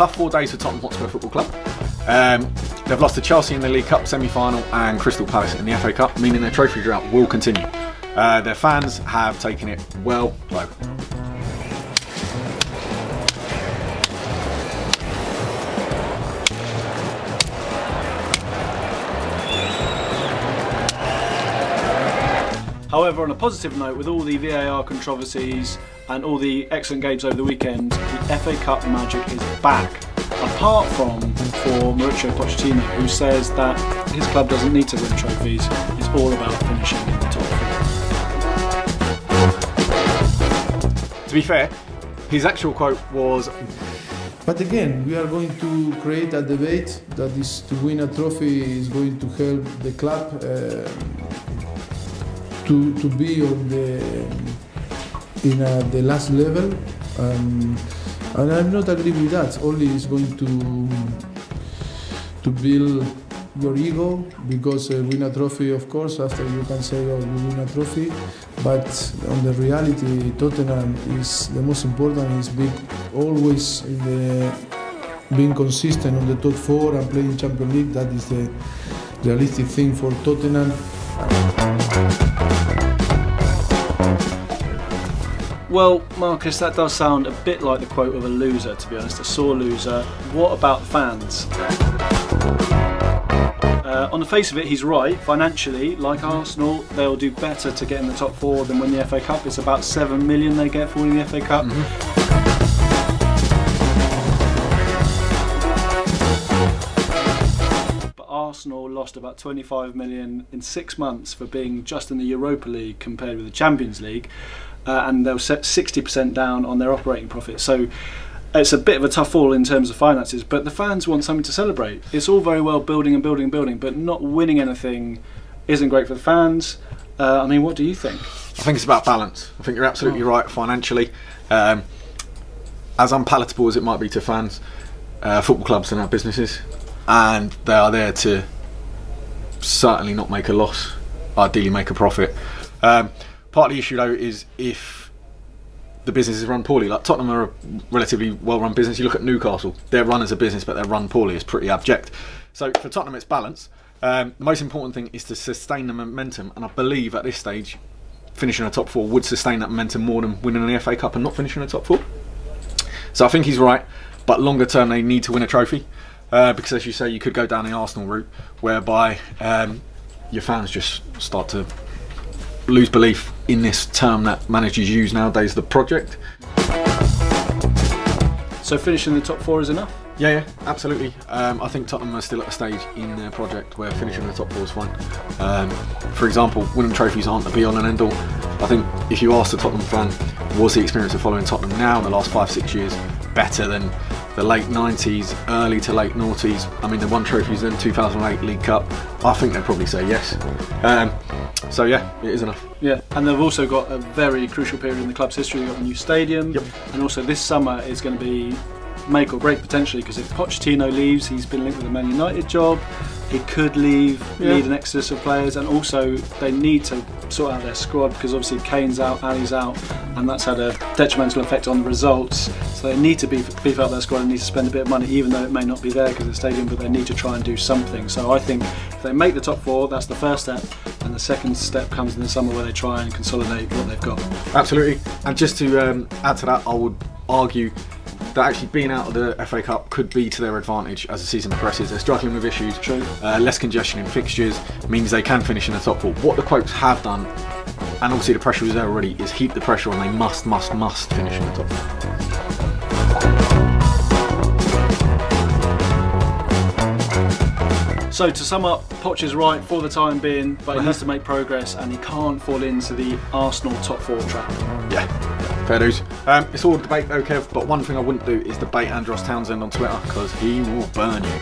tough 4 days for Tottenham Hotspur Football Club. They've lost to Chelsea in the League Cup semi-final and Crystal Palace in the FA Cup, meaning their trophy drought will continue. Their fans have taken it well. However, on a positive note, with all the VAR controversies and all the excellent games over the weekend, the FA Cup magic is back. Apart from for Mauricio Pochettino, who says that his club doesn't need to win trophies, it's all about finishing in the top 4. To be fair, his actual quote was, but again, we are going to create a debate that is to win a trophy is going to help the club to be on the last level, and I'm not agree with that. Only is going to build your ego, because win a trophy, of course, after you can say, oh, you win a trophy, but on the reality, Tottenham is the most important, is always being consistent on the top 4 and playing Champions League. That is the realistic thing for Tottenham. Well, Marcus, that does sound a bit like the quote of a loser, to be honest, a sore loser. What about the fans? On the face of it, he's right. Financially, like Arsenal, they'll do better to get in the top 4 than win the FA Cup. It's about 7 million they get for winning the FA Cup. But Arsenal lost about 25 million in 6 months for being just in the Europa League compared with the Champions League. And they'll set 60% down on their operating profit. So it's a bit of a tough fall in terms of finances, but the fans want something to celebrate. It's all very well building and building and building, but not winning anything isn't great for the fans. I mean, what do you think? I think it's about balance. I think you're absolutely right financially. As unpalatable as it might be to fans, football clubs are now businesses, and they are there to certainly not make a loss, ideally make a profit. Part of the issue though is if the business is run poorly. Like Tottenham are a relatively well-run business. You look at Newcastle, they're run as a business, but they're run poorly. It's pretty abject. So for Tottenham, it's balance. The most important thing is to sustain the momentum, and I believe at this stage, finishing a top 4 would sustain that momentum more than winning the FA Cup and not finishing a top 4. So I think he's right, but longer term they need to win a trophy, because as you say, you could go down the Arsenal route, whereby your fans just start to lose belief in this term that managers use nowadays, the project. So finishing the top 4 is enough? Yeah, absolutely. I think Tottenham are still at a stage in their project where finishing the top 4 is fine. For example, winning trophies aren't the be-all and end-all. I think if you ask the Tottenham fan, was the experience of following Tottenham now in the last 5-6 years better than the late 90s, early to late noughties? I mean, they won trophies in 2008 League Cup. I think they'd probably say yes. So yeah, it is enough. Yeah, and they've also got a very crucial period in the club's history. They've got a new stadium, and also this summer is going to be make or break potentially, because if Pochettino leaves, he's been linked with a Man United job. He could lead an exodus of players, and also they need to sort out their squad, because obviously Kane's out, Ali's out, and that's had a detrimental effect on the results. So they need to beef up their squad and need to spend a bit of money, even though it may not be there because of the stadium, but they need to try and do something. So I think if they make the top 4, that's the first step, and the second step comes in the summer where they try and consolidate what they've got. Absolutely. And just to add to that, I would argue that actually being out of the FA Cup could be to their advantage as the season progresses. They're struggling with issues. True. Less congestion in fixtures means they can finish in the top 4. What the quotes have done, and obviously the pressure was there already, is heap the pressure on. They must finish in the top 4. So to sum up, Poch is right for the time being, but he needs to make progress, and he can't fall into the Arsenal top 4 trap. Yeah. Fair news. It's all debate though, Kev, but one thing I wouldn't do is debate Andros Townsend on Twitter, because he will burn you.